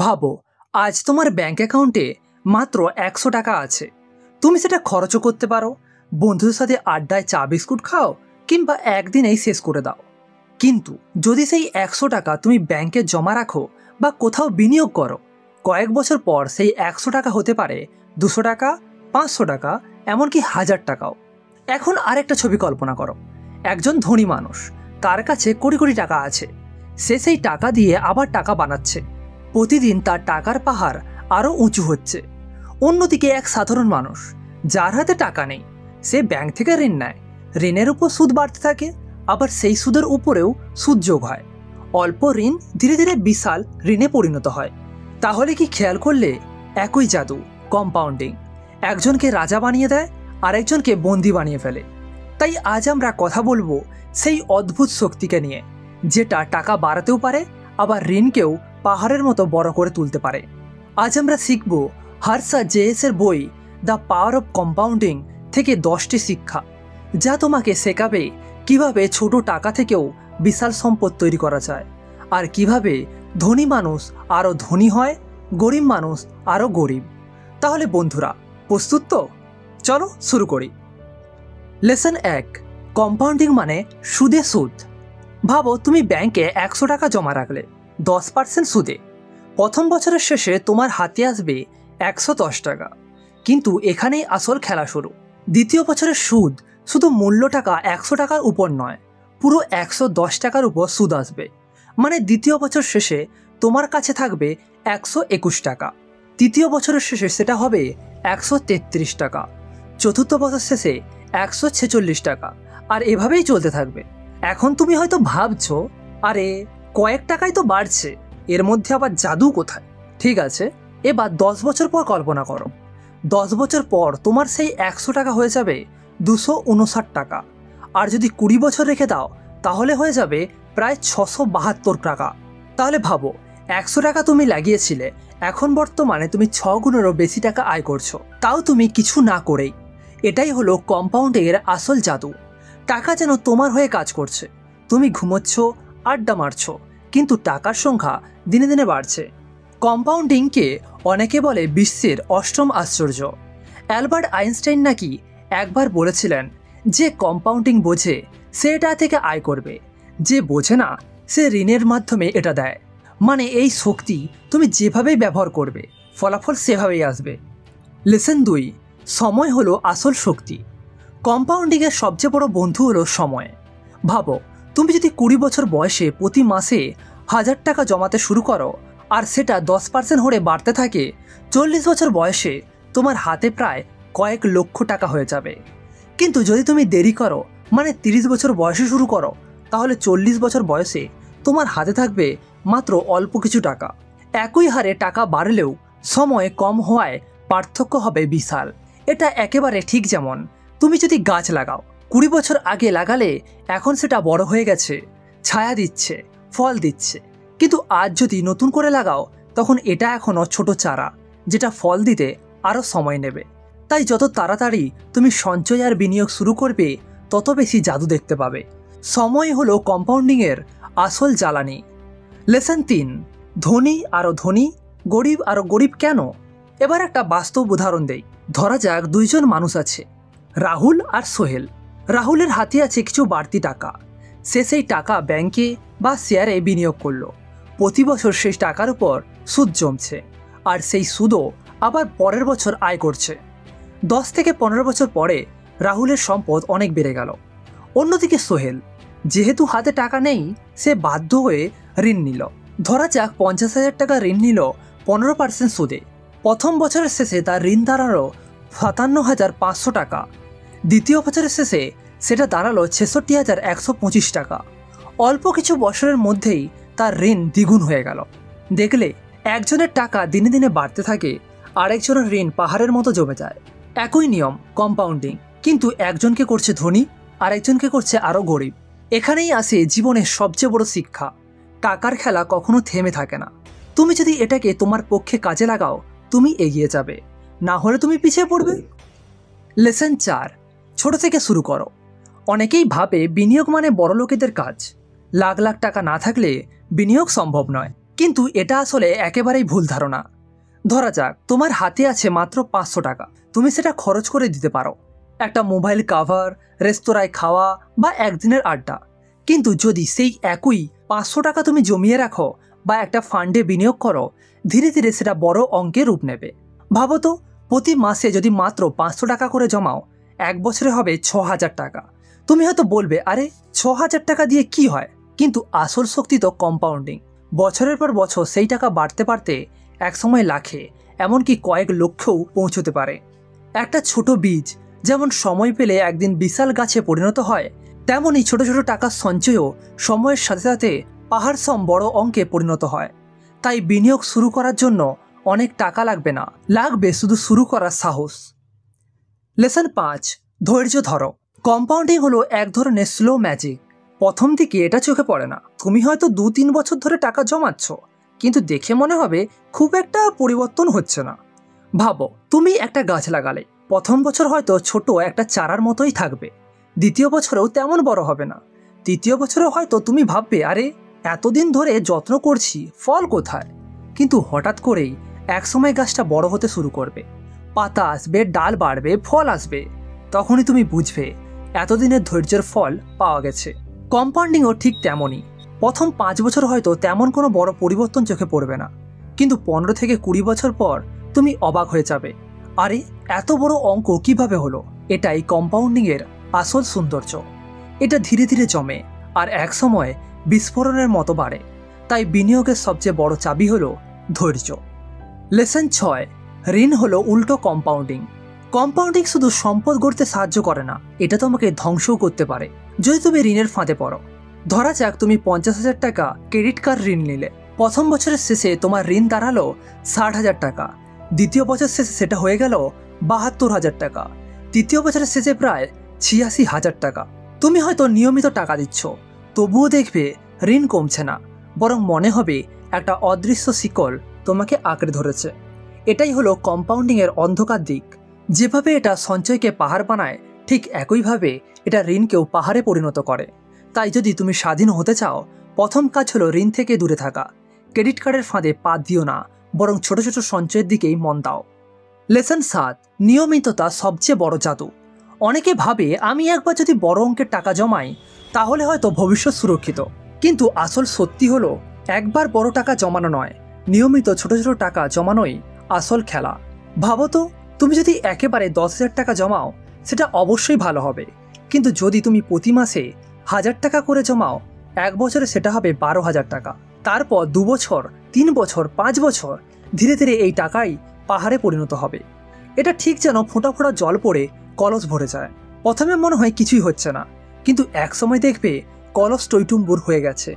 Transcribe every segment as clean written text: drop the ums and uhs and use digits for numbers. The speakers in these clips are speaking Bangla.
ভাবো, আজ তোমার ব্যাংক অ্যাকাউন্টে মাত্র 100 টাকা আছে। তুমি সেটা খরচও করতে পারো, বন্ধুদের সাথে আড্ডায় চা বিস্কুট খাও, কিংবা একদিনেই শেষ করে দাও। কিন্তু যদি সেই 100 টাকা তুমি ব্যাংকে জমা রাখো বা কোথাও বিনিয়োগ করো, কয়েক বছর পর সেই 100 টাকা হতে পারে 200 টাকা, 500 টাকা, এমনকি 1000 টাকাও। এখন আরেকটা ছবি কল্পনা করো। একজন ধনী মানুষ, তার কাছে কোটি কোটি টাকা আছে। সে সেই টাকা দিয়ে আবার টাকা বানাচ্ছে। প্রতিদিন তার টাকার পাহাড় আরও উঁচু হচ্ছে। অন্যদিকে এক সাধারণ মানুষ, যার হাতে টাকা নেই, সে ব্যাংক থেকে ঋণ নেয়। ঋণের উপর সুদ বাড়তে থাকে, আবার সেই সুদের উপরেও সুদ যোগ হয়। অল্প ঋণ ধীরে ধীরে বিশাল ঋণে পরিণত হয়। তাহলে কি খেয়াল করলে, একই জাদু, কম্পাউন্ডিং, একজনকে রাজা বানিয়ে দেয়, আরেকজনকে বন্দি বানিয়ে ফেলে। তাই আজ আমরা কথা বলবো সেই অদ্ভুত শক্তিকে নিয়ে, যেটা টাকা বাড়াতেও পারে, আবার ঋণকেও পাহাড়ের মতো বড় করে তুলতে পারে। আজ আমরা শিখব হর্ষা জেএসের বই দ্য পাওয়ার অফ কম্পাউন্ডিং থেকে 10টি শিক্ষা, যা তোমাকে শেখাবে কিভাবে ছোট টাকা থেকেও বিশাল সম্পদ তৈরি করা যায়, আর কিভাবে ধনী মানুষ আরও ধনী হয়, গরিব মানুষ আরও গরিব। তাহলে বন্ধুরা, প্রস্তুত তো? চলো শুরু করি। লেসন 1, কম্পাউন্ডিং মানে সুদে সুদ। ভাবো, তুমি ব্যাংকে 100 টাকা জমা রাখলে 10% সুদে। প্রথম বছরের শেষে তোমার হাতে আসবে 110 টাকা। কিন্তু এখানেই আসল খেলা শুরু। দ্বিতীয় বছরের সুদ শুধু মূল্য টাকা 100 টাকার উপর নয়, পুরো 110 টাকার উপর সুদ আসবে। মানে দ্বিতীয় বছর শেষে তোমার কাছে থাকবে 121 টাকা। তৃতীয় বছরের শেষে সেটা হবে 133 টাকা। চতুর্থ বছর শেষে 146 টাকা। আর এভাবেই চলতে থাকবে। এখন তুমি হয়তো ভাবছো, আরে কয়েক টাকাই তো বাড়ছে, এর মধ্যে আবার জাদু কোথায়? ঠিক আছে, এবার 10 বছর পর কল্পনা করো। 10 বছর পর তোমার সেই 100 টাকা হয়ে যাবে 259 টাকা। আর যদি 20 বছর রেখে দাও, তাহলে হয়ে যাবে প্রায় 672 টাকা। তাহলে ভাবো, 100 টাকা তুমি লাগিয়েছিলে, এখন বর্তমানে তুমি 6 গুণেরও বেশি টাকা আয় করছো, তাও তুমি কিছু না করেই। এটাই হলো কম্পাউন্ডিংয়ের আসল জাদু। টাকা যেন তোমার হয়ে কাজ করছে। তুমি ঘুমোচ্ছ, আড্ডা মারছো, কিন্তু টাকার সংখ্যা দিনে দিনে বাড়ছে। কম্পাউন্ডিংকে অনেকে বলে বিশ্বের 8ম আশ্চর্য। অ্যালবার্ট আইনস্টাইন নাকি একবার বলেছিলেন, যে কম্পাউন্ডিং বোঝে সে এটা থেকে আয় করবে, যে বোঝে না সে ঋণের মাধ্যমে এটা দেয়। মানে এই শক্তি তুমি যেভাবেই ব্যবহার করবে, ফলাফল সেভাবেই আসবে। লেসন 2, সময় হলো আসল শক্তি। কম্পাউন্ডিংয়ের সবচেয়ে বড় বন্ধু হলো সময়। ভাবো, তুমি যদি 20 বছর বয়সে প্রতি মাসে 1000 টাকা জমাতে শুরু করো, আর সেটা 10% হয়ে বাড়তে থাকে, 40 বছর বয়সে তোমার হাতে প্রায় কয়েক লক্ষ টাকা হয়ে যাবে। কিন্তু যদি তুমি দেরি করো, মানে 30 বছর বয়সে শুরু করো, তাহলে 40 বছর বয়সে তোমার হাতে থাকবে মাত্র অল্প কিছু টাকা। একই হারে টাকা বাড়লেও সময় কম হওয়ায় পার্থক্য হবে বিশাল। এটা একেবারে ঠিক যেমন তুমি যদি গাছ লাগাও, 20 বছর আগে লাগালে এখন সেটা বড় হয়ে গেছে, ছায়া দিচ্ছে, ফল দিচ্ছে। কিন্তু আজ যদি নতুন করে লাগাও, তখন এটা এখনও ছোট চারা, যেটা ফল দিতে আরও সময় নেবে। তাই যত তাড়াতাড়ি তুমি সঞ্চয় আর বিনিয়োগ শুরু করবে, তত বেশি জাদু দেখতে পাবে। সময় হলো কম্পাউন্ডিংয়ের আসল জ্বালানি। লেসন 3, ধনী আরও ধনী, গরিব আরও গরিব কেন? এবার একটা বাস্তব উদাহরণ দেই। ধরা যাক 2 জন মানুষ আছে, রাহুল আর সোহেল। রাহুলের হাতে আছে কিছু বাড়তি টাকা। সে সেই টাকা ব্যাংকে বা শেয়ারে বিনিয়োগ করলো। প্রতি বছর সেই টাকার উপর সুদ জমছে, আর সেই সুদও আবার পরের বছর আয় করছে। 10 থেকে 15 বছর পরে রাহুলের সম্পদ অনেক বেড়ে গেল। অন্যদিকে সোহেল, যেহেতু হাতে টাকা নেই, সে বাধ্য হয়ে ঋণ নিল। ধরা যাক 50,000 টাকা ঋণ নিল 15% সুদে। প্রথম বছরের শেষে তার ঋণ দাঁড়ালো 57,500 টাকা। দ্বিতীয় বছরের শেষে সেটা দাঁড়ালো 66,125 টাকা। অল্প কিছু বছরের মধ্যেই তার ঋণ দ্বিগুণ হয়ে গেল। দেখলে, একজনের টাকা দিনে দিনে বাড়তে থাকে, আরেকজনের ঋণ পাহাড়ের মতো জমে যায়। একই নিয়ম, কম্পাউন্ডিং, কিন্তু একজনকে করছে ধনী, আরেকজনকে করছে আরও গরিব। এখানেই আসে জীবনের সবচেয়ে বড় শিক্ষা, টাকার খেলা কখনো থেমে থাকে না। তুমি যদি এটাকে তোমার পক্ষে কাজে লাগাও, তুমি এগিয়ে যাবে, না হলে তুমি পিছিয়ে পড়বে। লেসন 4, ছোট থেকে শুরু করো। অনেকেই ভাবে বিনিয়োগ মানে বড় লোকেদের কাজ। লাখ লাখ টাকা না থাকলে বিনিয়োগ সম্ভব নয়। কিন্তু এটা আসলে একেবারেই ভুল ধারণা। ধরা যাক তোমার হাতে আছে মাত্র 500 টাকা, তুমি সেটা খরচ করে দিতে পারো একটা মোবাইল কাভার, রেস্তোরাঁয় খাওয়া বা একদিনের আড্ডা। কিন্তু যদি সেই একই 500 টাকা তুমি জমিয়ে রাখো বা একটা ফান্ডে বিনিয়োগ করো, ধীরে ধীরে সেটা বড় অঙ্কে রূপ নেবে। ভাবো তো, প্রতি মাসে যদি মাত্র 500 টাকা করে জমাও, 1 বছরে হবে 6000 টাকা। তুমি হয়তো বলবে, আরে 6000 টাকা দিয়ে কি হয়? কিন্তু আসল শক্তি তো কম্পাউন্ডিং। বছরের পর বছর সেই টাকা বাড়তে বাড়তে একসময় লাখে, এমনকি কয়েক লক্ষেও পৌঁছতে পারে। একটা ছোট বীজ যেমন সময় পেলে একদিন বিশাল গাছে পরিণত হয়, তেমনই ছোট ছোট টাকার সঞ্চয়ও সময়ের সাথে সাথে পাহাড় সম বড় অঙ্কে পরিণত হয়। তাই বিনিয়োগ শুরু করার জন্য অনেক টাকা লাগবে না, লাগবে শুধু শুরু করার সাহস। লেসন 5, ধৈর্য ধরো। কম্পাউন্ডিং হলো এক ধরনের স্লো ম্যাজিক। প্রথম দিকে এটা চোখে পড়ে না। তুমি হয়তো 2-3 বছর ধরে টাকা জমাচ্ছ, কিন্তু দেখে মনে হবে খুব একটা পরিবর্তন হচ্ছে না। ভাবো, তুমি একটা গাছ লাগালে, প্রথম বছর হয়তো ছোট একটা চারার মতোই থাকবে, দ্বিতীয় বছরেও তেমন বড় হবে না, তৃতীয় বছরেও হয়তো তুমি ভাববে, আরে এতদিন ধরে যত্ন করছি, ফল কোথায়? কিন্তু হঠাৎ করেই একসময় গাছটা বড় হতে শুরু করবে, পাতা আসবে, ডাল বাড়বে, ফল আসবে। তখনই তুমি বুঝবে এতদিনের ধৈর্যের ফল পাওয়া গেছে। কম্পাউন্ডিংও ঠিক তেমনই। প্রথম 5 বছর হয়তো তেমন কোনো বড় পরিবর্তন চোখে পড়বে না, কিন্তু 15 থেকে 20 বছর পর তুমি অবাক হয়ে যাবে, আরে এত বড় অঙ্ক কিভাবে হলো? এটাই কম্পাউন্ডিংয়ের আসল সৌন্দর্য। এটা ধীরে ধীরে জমে আর এক সময় বিস্ফোরণের মতো বাড়ে। তাই বিনিয়োগের সবচেয়ে বড় চাবি হলো ধৈর্য। লেসন 6, ঋণ হলো উল্টো কম্পাউন্ডিং। কম্পাউন্ডিং শুধু সম্পদ গড়তে সাহায্য করে না, এটা তোমাকে ধ্বংসও করতে পারে যদি তুমি ঋণের ফাঁদে পড়ো। ধরা যাক তুমি 50,000 টাকা ক্রেডিট কার্ড ঋণ নিলে। প্রথম বছরের শেষে তোমার ঋণ দাঁড়ালো 60,000 টাকা, দ্বিতীয় বছর শেষে সেটা হয়ে গেল 72,000 টাকা, তৃতীয় বছরের শেষে প্রায় 86,000 টাকা। তুমি হয়তো নিয়মিত টাকা দিচ্ছ, তবুও দেখবে ঋণ কমছে না, বরং মনে হবে একটা অদৃশ্য শিকল তোমাকে আঁকড়ে ধরেছে। এটাই হলো কম্পাউন্ডিংয়ের অন্ধকার দিক। যেভাবে এটা সঞ্চয়কে পাহাড় বানায়, ঠিক একইভাবে এটা ঋণকেও পাহাড়ে পরিণত করে। তাই যদি তুমি স্বাধীন হতে চাও, প্রথম কাজ হলো ঋণ থেকে দূরে থাকা। ক্রেডিট কার্ডের ফাঁদে পা দিও না, বরং ছোট ছোট সঞ্চয়ের দিকেই মন দাও। লেসন 7, নিয়মিততা সবচেয়ে বড় জাদু। অনেকে ভাবে, আমি একবার যদি বড় অঙ্কের টাকা জমাই তাহলে হয়তো ভবিষ্যৎ সুরক্ষিত। কিন্তু আসল সত্যি হলো, একবার বড় টাকা জমানো নয়, নিয়মিত ছোট ছোট টাকা জমানোই আসল খেলা। ভাবো তো, তুমি যদি একেবারে 10,000 টাকা জমাও, সেটা অবশ্যই ভালো হবে। কিন্তু যদি তুমি প্রতি মাসে 1,000 টাকা করে জমাও, 1 বছরে সেটা হবে 12,000 টাকা। তারপর 2 বছর, 3 বছর, 5 বছর, ধীরে ধীরে এই টাকাই পাহাড়ে পরিণত হবে। এটা ঠিক যেন ফোঁটা ফোঁটা জল পড়ে কলস ভরে যায়। প্রথমে মনে হয় কিছুই হচ্ছে না, কিন্তু এক সময় দেখবে কলস টইটুম্বুর হয়ে গেছে।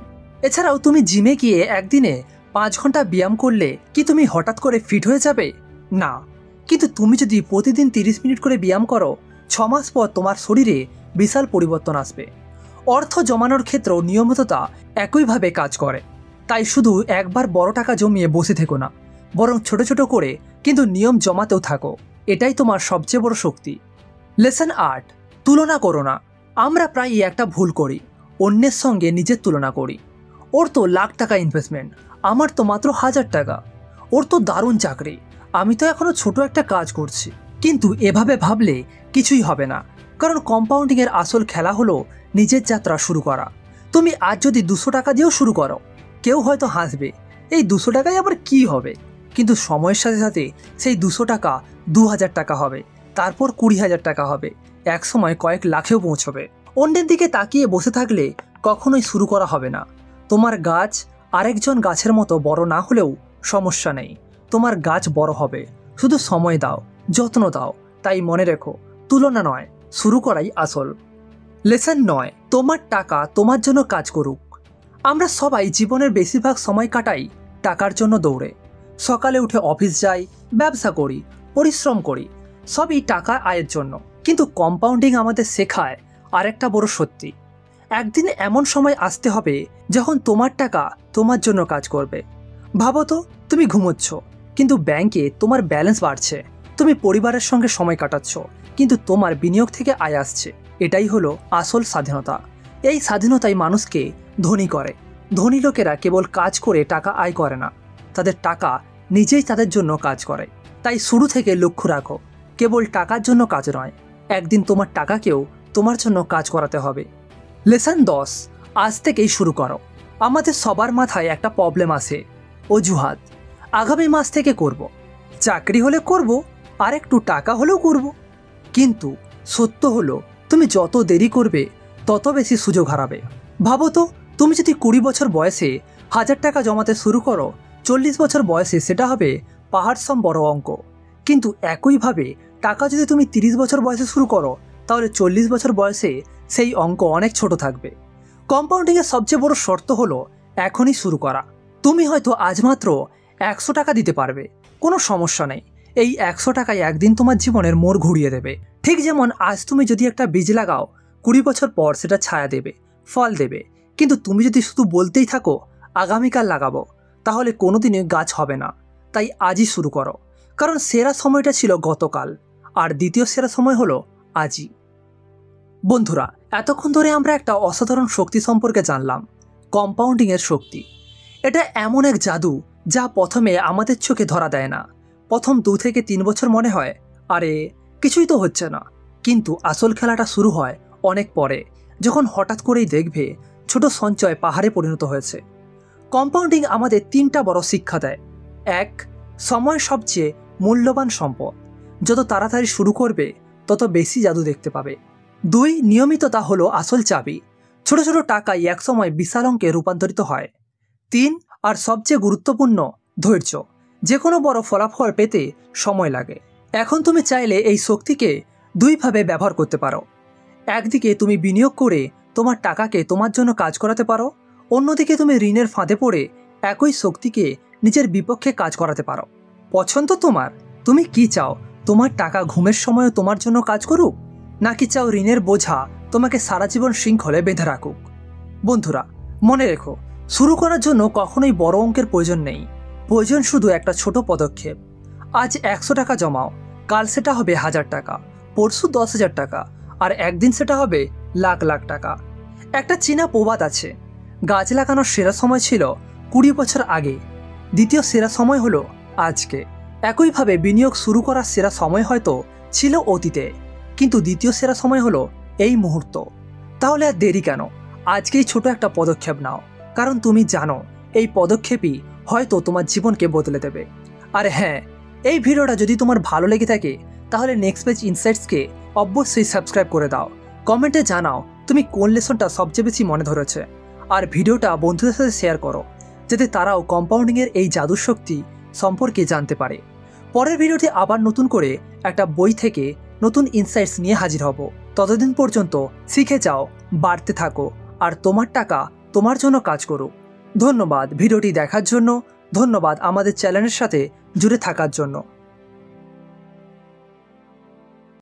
এছাড়াও তুমি জিমে গিয়ে একদিনে 5 ঘন্টা ব্যায়াম করলে কি তুমি হঠাৎ করে ফিট হয়ে যাবে? না। কিন্তু তুমি যদি প্রতিদিন 30 মিনিট করে ব্যায়াম করো, 6 মাস পর তোমার শরীরে বিশাল পরিবর্তন আসবে। অর্থ জমানোর ক্ষেত্রেও নিয়মিততা একইভাবে কাজ করে। তাই শুধু একবার বড় টাকা জমিয়ে বসে থেকো না, বরং ছোট ছোট করে কিন্তু নিয়ম জমাতেও থাকো। এটাই তোমার সবচেয়ে বড় শক্তি। লেসন 8, তুলনা করো না। আমরা প্রায়ই একটা ভুল করি, অন্যের সঙ্গে নিজের তুলনা করি। ওর তো লাখ টাকা ইনভেস্টমেন্ট, আমার তো মাত্র 1,000 টাকা। ওর তো দারুণ চাকরি, আমি তো এখনো ছোট একটা কাজ করছি। কিন্তু এভাবে ভাবলে কিছুই হবে না, কারণ কম্পাউন্ডিংয়ের আসল খেলা হলো নিজের যাত্রা শুরু করা। তুমি আজ যদি 200 টাকা দিয়েও শুরু করো, কেউ হয়তো হাসবে, এই 200 টাকায় আবার কি হবে? কিন্তু সময়ের সাথে সাথে সেই 200 টাকা 2,000 টাকা হবে, তারপর 20,000 টাকা হবে, এক সময় কয়েক লাখেও পৌঁছবে। অন্যের দিকে তাকিয়ে বসে থাকলে কখনোই শুরু করা হবে না। তোমার গাছ আরেকজন গাছের মতো বড় না হলেও সমস্যা নেই, তোমার গাছ বড় হবে। শুধু সময় দাও, যত্ন দাও। তাই মনে রেখো, তুলনা নয়, শুরু করাই আসল। লেসন 9, তোমার টাকা তোমার জন্য কাজ করুক। আমরা সবাই জীবনের বেশিরভাগ সময় কাটাই টাকার জন্য দৌড়ে। সকালে উঠে অফিস যাই, ব্যবসা করি, পরিশ্রম করি, সবই টাকা আয়ের জন্য। কিন্তু কম্পাউন্ডিং আমাদের শেখায় আরেকটা বড় সত্যি, একদিন এমন সময় আসতে হবে যখন তোমার টাকা তোমার জন্য কাজ করবে। ভাবো তো, তুমি ঘুমোচ্ছ কিন্তু ব্যাংকে তোমার ব্যালেন্স বাড়ছে, তুমি পরিবারের সঙ্গে সময় কাটাচ্ছ, কিন্তু তোমার বিনিয়োগ থেকে আয় আসছে। এটাই হলো আসল স্বাধীনতা। এই স্বাধীনতাই মানুষকে ধনী করে। ধনী লোকেরা কেবল কাজ করে টাকা আয় করে না, তাদের টাকা নিজেই তাদের জন্য কাজ করে। তাই শুরু থেকে লক্ষ্য রাখো, কেবল টাকার জন্য কাজ নয়, একদিন তোমার টাকাকেও তোমার জন্য কাজ করাতে হবে। লেসন 10, আজ থেকেই শুরু করো। আমাদের সবার মাথায় একটা প্রবলেম আসে, অজুহাত। আগামী মাস থেকে করব, চাকরি হলে করব, আর একটু টাকা হলেও করব। কিন্তু সত্য হলো, তুমি যত দেরি করবে তত বেশি সুযোগ হারাবে। ভাবো তো, তুমি যদি 20 বছর বয়সে 1000 টাকা জমাতে শুরু করো, 40 বছর বয়সে সেটা হবে পাহাড়সম বড় অঙ্ক। কিন্তু একইভাবে টাকা যদি তুমি 30 বছর বয়সে শুরু করো, তাহলে 40 বছর বয়সে সেই অঙ্ক অনেক ছোট থাকবে। কম্পাউন্ডিংয়ের সবচেয়ে বড় শর্ত হলো এখনই শুরু করা। তুমি হয়তো আজ মাত্র 100 টাকা দিতে পারবে, কোনো সমস্যা নেই। এই 100 টাকায় একদিন তোমার জীবনের মোড় ঘুরিয়ে দেবে। ঠিক যেমন আজ তুমি যদি একটা বীজ লাগাও, 20 বছর পর সেটা ছায়া দেবে, ফল দেবে। কিন্তু তুমি যদি শুধু বলতেই থাকো আগামীকাল লাগাবো, তাহলে কোনোদিনই গাছ হবে না। তাই আজই শুরু করো, কারণ সেরা সময়টা ছিল গতকাল, আর দ্বিতীয় সেরা সময় হলো আজই। বন্ধুরা, এতক্ষণ ধরে আমরা একটা অসাধারণ শক্তি সম্পর্কে জানলাম, কম্পাউন্ডিংয়ের শক্তি। এটা এমন এক জাদু যা প্রথমে আমাদের চোখে ধরা দেয় না। প্রথম 2 থেকে 3 বছর মনে হয় আরে কিছুই তো হচ্ছে না, কিন্তু আসল খেলাটা শুরু হয় অনেক পরে, যখন হঠাৎ করেই দেখবে ছোট সঞ্চয় পাহাড়ে পরিণত হয়েছে। কম্পাউন্ডিং আমাদের 3টা বড় শিক্ষা দেয়। 1, সময় সবচেয়ে মূল্যবান সম্পদ, যত তাড়াতাড়ি শুরু করবে তত বেশি জাদু দেখতে পাবে। 2, নিয়মিততা হলো আসল চাবি, ছোট ছোট টাকাই একসময় বিশাল অঙ্কে রূপান্তরিত হয়। 3, আর সবচেয়ে গুরুত্বপূর্ণ, ধৈর্য। যে কোনো বড় ফলাফল পেতে সময় লাগে। এখন তুমি চাইলে এই শক্তিকে 2 ভাবে ব্যবহার করতে পারো। একদিকে তুমি বিনিয়োগ করে তোমার টাকাকে তোমার জন্য কাজ করাতে পারো, অন্যদিকে তুমি ঋণের ফাঁদে পড়ে একই শক্তিকে নিজের বিপক্ষে কাজ করাতে পারো। পছন্দ তোমার। তুমি কি চাও, তোমার টাকা ঘুমের সময়ও তোমার জন্য কাজ করুক, নাকি চাও ঋণের বোঝা তোমাকে সারা জীবন শৃঙ্খলে বেঁধে রাখুক? বন্ধুরা, মনে রেখো, শুরু করার জন্য কখনোই বড় অঙ্কের প্রয়োজন নেই, প্রয়োজন শুধু একটা ছোট পদক্ষেপ। আজ 100 টাকা জমাও, কাল সেটা হবে 1000 টাকা, পরশু 10,000 টাকা, আর একদিন সেটা হবে লাখ লাখ টাকা। একটা চীনা প্রবাদ আছে, গাছ লাগানোর সেরা সময় ছিল 20 বছর আগে, দ্বিতীয় সেরা সময় হলো আজকে। একইভাবে বিনিয়োগ শুরু করার সেরা সময় হয়তো ছিল অতীতে, কিন্তু দ্বিতীয় সেরা সময় হলো এই মুহূর্ত। তাহলে আর দেরি কেন? আজকেই ছোট একটা পদক্ষেপ নাও, কারণ তুমি জানো এই পদক্ষেপই হয়তো তোমার জীবনকে বদলে দেবে। আর হ্যাঁ, এই ভিডিওটা যদি তোমার ভালো লেগে থাকে, তাহলে নেক্সট পেজ ইনসাইটসকে অবশ্যই সাবস্ক্রাইব করে দাও। কমেন্টে জানাও তুমি কোন লেসনটা সবচেয়ে বেশি মনে ধরেছে, আর ভিডিওটা বন্ধুদের সাথে শেয়ার করো, যাতে তারাও কম্পাউন্ডিংয়ের এই জাদুর শক্তি সম্পর্কে জানতে পারে। পরের ভিডিওতে আবার নতুন করে একটা বই থেকে নতুন ইনসাইটস নিয়ে হাজির হব। ততদিন পর্যন্ত শিখে যাও, বাড়তে থাকো, আর তোমার টাকা তোমার জন্য কাজ করুক। ধন্যবাদ ভিডিওটি দেখার জন্য, ধন্যবাদ আমাদের চ্যানেলের সাথে জুড়ে থাকার জন্য।